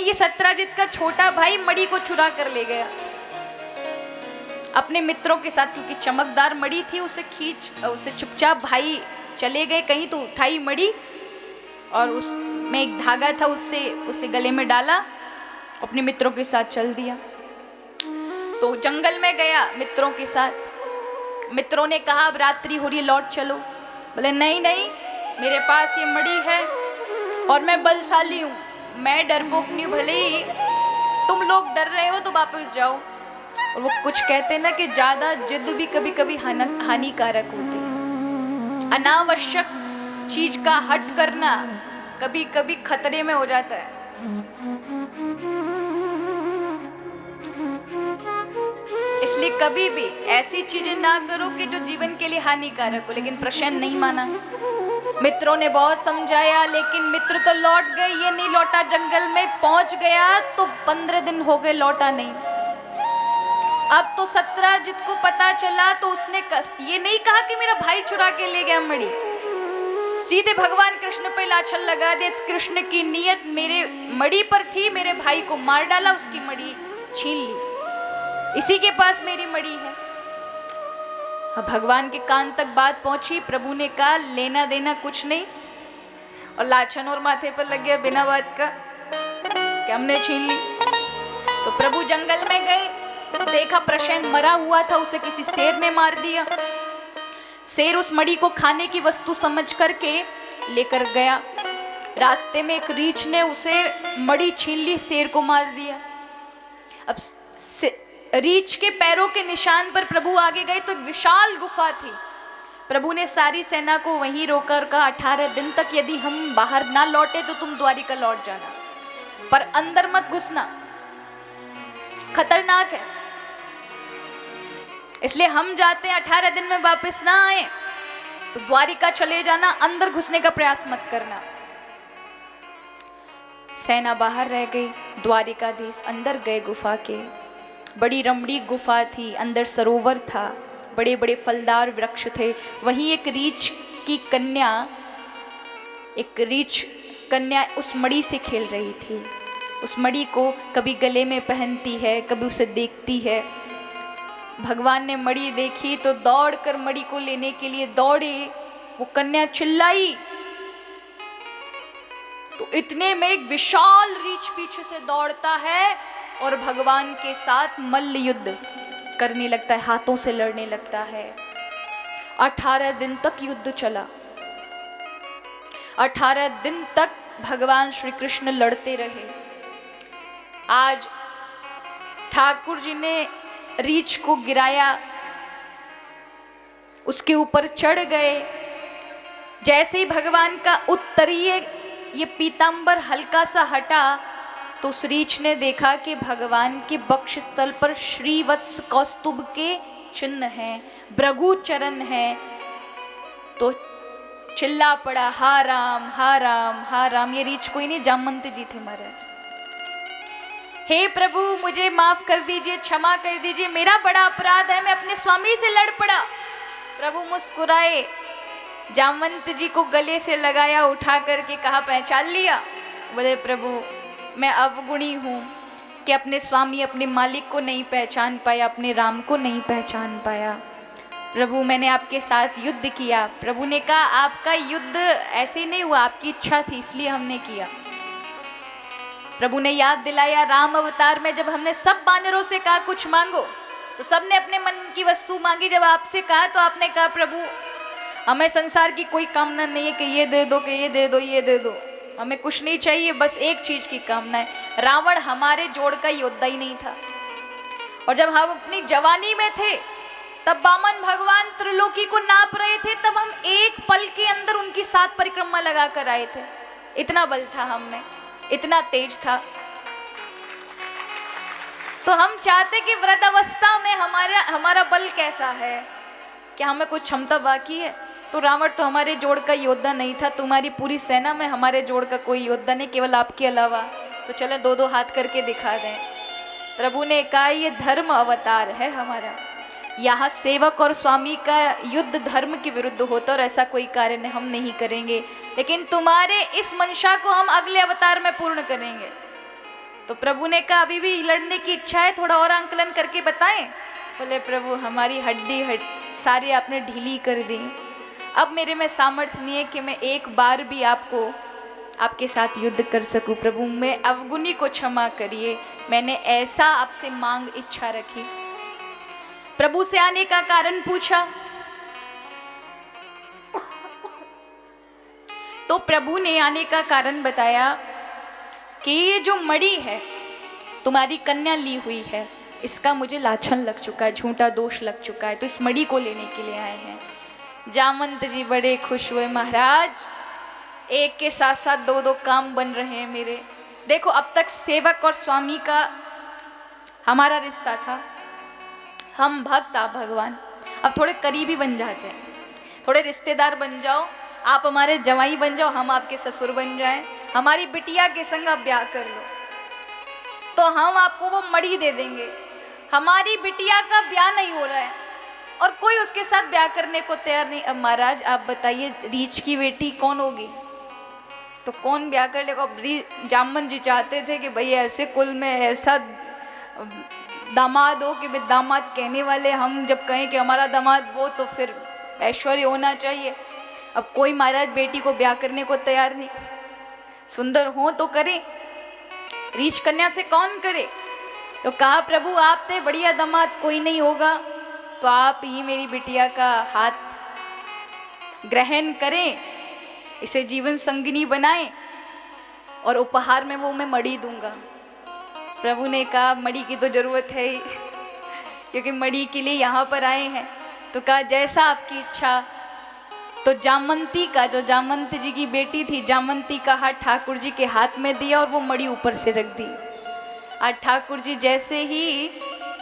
ये सत्यजित का छोटा भाई मणि को चुरा कर ले गया अपने मित्रों के साथ, क्योंकि चमकदार मणि थी। उसे चुपचाप भाई चले गए कहीं, तो उठाई मणि और उसमें एक धागा था, उससे उसे गले में डाला, अपने मित्रों के साथ चल दिया। तो जंगल में गया मित्रों के साथ। मित्रों ने कहा अब रात्रि हो रही है, लौट चलो। बोले नहीं नहीं, मेरे पास ये मणि है और मैं बलशाली हूँ, मैं डरपोक नहीं, भले ही तुम लोग डर रहे हो तो वापस जाओ। और वो कुछ कहते ना कि ज्यादा जिद भी कभी कभी हानिकारक होती है। अनावश्यक चीज का हट करना कभी कभी खतरे में हो जाता है। इसलिए कभी भी ऐसी चीजें ना करो कि जो जीवन के लिए हानिकारक हो। लेकिन प्रश्न नहीं माना, मित्रों ने बहुत समझाया, लेकिन मित्र तो लौट गए, ये नहीं लौटा। जंगल में पहुंच गया तो 15 दिन हो गए, लौटा नहीं। अब तो सत्यजित को पता चला तो उसने ये नहीं कहा कि मेरा भाई चुरा के ले गया मणि, सीधे भगवान कृष्ण पे लाछन लगा दिया। कृष्ण की नीयत मेरे मणि पर थी, मेरे भाई को मार डाला, उसकी मणि छीन ली, इसी के पास मेरी मणि है। अब भगवान के कान तक बात पहुंची। प्रभु ने कहा लेना देना कुछ नहीं, और लाछन और माथे पर लग गया बिना बात का कि हमने छीन ली। तो प्रभु जंगल में गए, देखा प्रसेन मरा हुआ था, उसे किसी शेर ने मार दिया। शेर उस मणि को खाने की वस्तु समझ करके लेकर गया। रास्ते में एक रीछ ने उसे मणि छीन ली, शेर को मार दिया। अब रीछ के पैरों के निशान पर प्रभु आगे गए तो एक विशाल गुफा थी। प्रभु ने सारी सेना को वहीं रोकर कहा 18 दिन तक यदि हम बाहर ना लौटे तो तुम द्वारिका लौट जाना, पर अंदर मत घुसना, खतरनाक है। इसलिए हम जाते हैं 18 दिन में वापस ना आए तो द्वारिका चले जाना, अंदर घुसने का प्रयास मत करना। सेना बाहर रह गई, द्वारिकाधीश अंदर गए गुफा के। बड़ी रमणीक गुफा थी, अंदर सरोवर था, बड़े बड़े फलदार वृक्ष थे। वहीं एक रीछ कन्या उस मणि से खेल रही थी। उस मणि को कभी गले में पहनती है, कभी उसे देखती है। भगवान ने मणि देखी तो दौड़कर मणि को लेने के लिए दौड़े। वो कन्या चिल्लाई तो इतने में एक विशाल रीछ पीछे से दौड़ता है और भगवान के साथ मल्ल युद्ध करने लगता है, हाथों से लड़ने लगता है। 18 दिन तक युद्ध चला। 18 दिन तक भगवान श्री कृष्ण लड़ते रहे। आज ठाकुर जी ने रीछ को गिराया, उसके ऊपर चढ़ गए। जैसे ही भगवान का उत्तरीय ये पीतांबर हल्का सा हटा तो उस रीछ ने देखा कि भगवान के वक्षस्थल पर श्रीवत्स कौस्तुभ के चिन्ह हैं, भृगु चरण है। तो चिल्ला पड़ा हा राम हा राम हा राम। ये रीछ कोई नहीं, जामवंत जी थे महाराज। हे प्रभु मुझे माफ कर दीजिए, क्षमा कर दीजिए, मेरा बड़ा अपराध है, मैं अपने स्वामी से लड़ पड़ा। प्रभु मुस्कुराए, जामवंत जी को गले से लगाया, उठा करके कहा पहचान लिया? बोले प्रभु मैं अवगुणी हूँ कि अपने स्वामी अपने मालिक को नहीं पहचान पाया, अपने राम को नहीं पहचान पाया। प्रभु मैंने आपके साथ युद्ध किया। प्रभु ने कहा आपका युद्ध ऐसे नहीं हुआ, आपकी इच्छा थी इसलिए हमने किया। प्रभु ने याद दिलाया राम अवतार में जब हमने सब बानरों से कहा कुछ मांगो तो सबने अपने मन की वस्तु मांगी। जब आपसे कहा तो आपने कहा प्रभु हमें संसार की कोई कामना नहीं है कि ये दे दो, कि ये दे दो, ये दे दो, हमें कुछ नहीं चाहिए, बस एक चीज की कामना है। रावण हमारे जोड़ का योद्धा ही नहीं था, और जब हम अपनी जवानी में थे तब वामन भगवान त्रिलोकी को नाप रहे थे, तब हम एक पल के अंदर उनकी 7 परिक्रमा लगा कर आए थे। इतना बल था हम में, इतना तेज था। तो हम चाहते कि वृद्ध अवस्था में हमारा बल कैसा है, क्या हमें कुछ क्षमता बाकी है? तो रावण तो हमारे जोड़ का योद्धा नहीं था, तुम्हारी पूरी सेना में हमारे जोड़ का कोई योद्धा नहीं, केवल आपके अलावा। तो चले 2-2 हाथ करके दिखा दें। प्रभु ने कहा ये धर्म अवतार है हमारा, यहाँ सेवक और स्वामी का युद्ध धर्म के विरुद्ध होता, और ऐसा कोई कार्य हम नहीं करेंगे, लेकिन तुम्हारे इस मंशा को हम अगले अवतार में पूर्ण करेंगे। तो प्रभु ने कहा अभी भी लड़ने की इच्छा है, थोड़ा और आंकलन करके बताएं। बोले प्रभु हमारी हड्डी सारी आपने ढीली कर दी, अब मेरे में सामर्थ्य नहीं है कि मैं एक बार भी आपके साथ युद्ध कर सकूं। प्रभु मैं अवगुणी को क्षमा करिए, मैंने ऐसा आपसे मांग इच्छा रखी। प्रभु से आने का कारण पूछा तो प्रभु ने आने का कारण बताया कि ये जो मणि है तुम्हारी कन्या ली हुई है, इसका मुझे लाछन लग चुका है, झूठा दोष लग चुका है, तो इस मणि को लेने के लिए आए हैं। जामंत जी बड़े खुश हुए, महाराज एक के साथ साथ दो काम बन रहे हैं मेरे। देखो अब तक सेवक और स्वामी का हमारा रिश्ता था, हम भक्त आप भगवान, अब थोड़े करीबी बन जाते हैं, थोड़े रिश्तेदार बन जाओ, आप हमारे जवाई बन जाओ, हम आपके ससुर बन जाएं, हमारी बिटिया के संग आप ब्याह कर लो तो हम आपको वो मणि दे देंगे। हमारी बिटिया का ब्याह नहीं हो रहा है और कोई उसके साथ ब्याह करने को तैयार नहीं। अब महाराज आप बताइए रीछ की बेटी कौन होगी, तो कौन ब्याह कर लेगा। जामन जी चाहते थे कि भाई ऐसे कुल में ऐसा दामाद हो कि भाई दामाद कहने वाले हम जब कहें कि हमारा दामाद वो, तो फिर ऐश्वर्य होना चाहिए। अब कोई महाराज बेटी को ब्याह करने को तैयार नहीं, सुंदर हो तो करे, रीछ कन्या से कौन करे। तो कहा प्रभु आप थे बढ़िया दामाद कोई नहीं होगा तो आप ही मेरी बिटिया का हाथ ग्रहण करें, इसे जीवन संगिनी बनाएं और उपहार में वो मैं मणि दूंगा। प्रभु ने कहा मणि की तो जरूरत है ही क्योंकि मणि के लिए यहाँ पर आए हैं। तो कहा जैसा आपकी इच्छा। तो जामंती का, जो जामंत जी की बेटी थी, जामंती का हाथ ठाकुर जी के हाथ में दिया और वो मणि ऊपर से रख दी। आज ठाकुर जी जैसे ही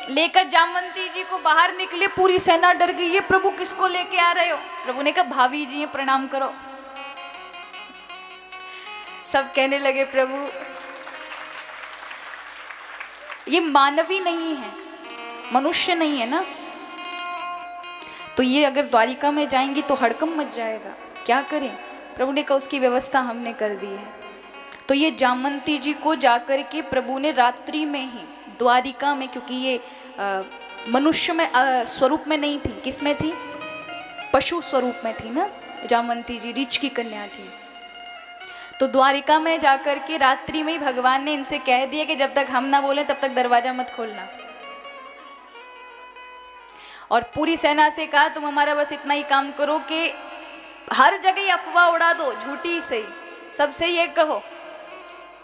लेकर जामंती जी को बाहर निकले, पूरी सेना डर गई, ये प्रभु किसको लेके आ रहे हो। प्रभु ने कहा भाभी जी प्रणाम करो। सब कहने लगे प्रभु ये मानवी नहीं है, मनुष्य नहीं है ना, तो ये अगर द्वारिका में जाएंगी तो हड़कम मच जाएगा, क्या करें। प्रभु ने कहा उसकी व्यवस्था हमने कर दी है। तो ये जामंती जी को जाकर के प्रभु ने रात्रि में ही द्वारिका में, क्योंकि ये मनुष्य में स्वरूप में नहीं थी, किस में थी, पशु स्वरूप में थी ना जामंती जी, रीछ की कन्या थी। तो द्वारिका में जाकर के रात्रि में ही भगवान ने इनसे कह दिया कि जब तक हम ना बोले तब तक दरवाजा मत खोलना। और पूरी सेना से कहा तुम हमारा बस इतना ही काम करो कि हर जगह अफवाह उड़ा दो, झूठी सही, सबसे ये कहो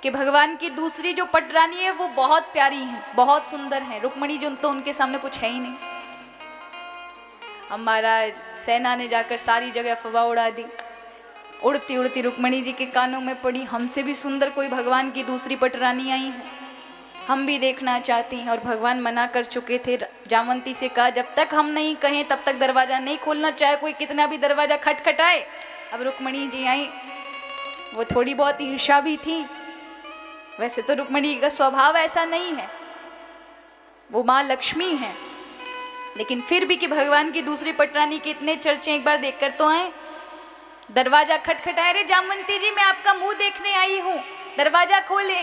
कि भगवान की दूसरी जो पटरानी है वो बहुत प्यारी है, बहुत सुंदर है, रुक्मणी जो तो उनके सामने कुछ है ही नहीं। अब महाराज सेना ने जाकर सारी जगह अफवाह उड़ा दी। उड़ती उड़ती रुक्मणी जी के कानों में पड़ी, हमसे भी सुंदर कोई भगवान की दूसरी पटरानी आई है, हम भी देखना चाहती हैं। और भगवान मना कर चुके थे, जामंती से कहा जब तक हम नहीं कहें तब तक दरवाजा नहीं खोलना, चाहे कोई कितना भी दरवाजा खटखटाए। अब रुक्मणी जी आई, वो थोड़ी बहुत ईर्ष्या भी थी, वैसे तो रुक्मणी का स्वभाव ऐसा नहीं है, वो माँ लक्ष्मी है, लेकिन फिर भी कि भगवान की दूसरी पटरानी के इतने चर्चे एक बार देखकर तो आए। दरवाजा खटखटाए, रे जामंती जी मैं आपका मुंह देखने आई हूँ, दरवाजा खोले।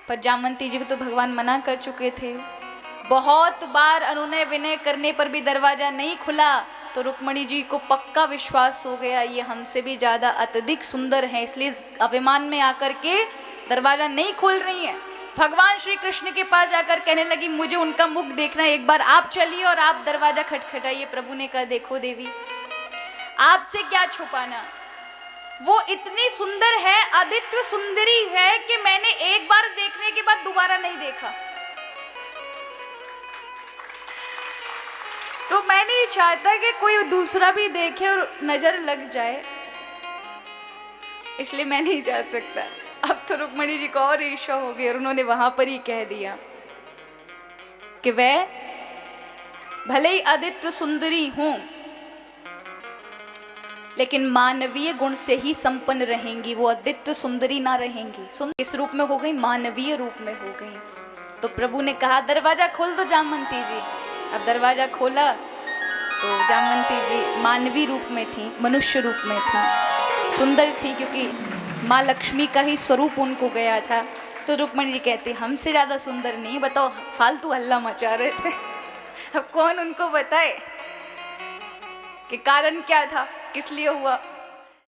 पर जामंती जी को तो भगवान मना कर चुके थे, बहुत बार अनुनय विनय करने पर भी दरवाजा नहीं खुला। तो रुक्मणी जी को पक्का विश्वास हो गया ये हमसे भी ज्यादा अत्यधिक सुंदर है, इसलिए अभिमान में आकर के दरवाजा नहीं खोल रही है। भगवान श्री कृष्ण के पास जाकर कहने लगी मुझे उनका मुख देखना है, एक बार आप चलिए और आप दरवाजा खटखटाइए। प्रभु ने कहा देखो देवी आपसे क्या छुपाना, वो इतनी सुंदर है, आदित्य सुंदरी है कि मैंने एक बार देखने के बाद दोबारा नहीं देखा। तो मैं नहीं चाहता कि कोई दूसरा भी देखे और नजर लग जाए, इसलिए मैं नहीं जा सकता। अब तो रुक्मणी जी को और ईर्ष्या हो गई और उन्होंने वहां पर ही कह दिया कि वह भले ही आदित्य सुंदरी हूं लेकिन मानवीय गुण से ही संपन्न रहेंगी, वो आदित्य सुंदरी ना रहेंगी। इस रूप में हो गई, मानवीय रूप में हो गई। तो प्रभु ने कहा दरवाजा खोल दो जामंती जी। अब दरवाजा खोला तो जामंती जी मानवीय रूप में थी, मनुष्य रूप में थी, सुंदर थी, क्योंकि माँ लक्ष्मी का ही स्वरूप उनको गया था। तो रुक्मणी जी कहती हमसे ज़्यादा सुंदर नहीं, बताओ फालतू हल्ला मचा रहे थे। अब कौन उनको बताए कि कारण क्या था, किस लिए हुआ।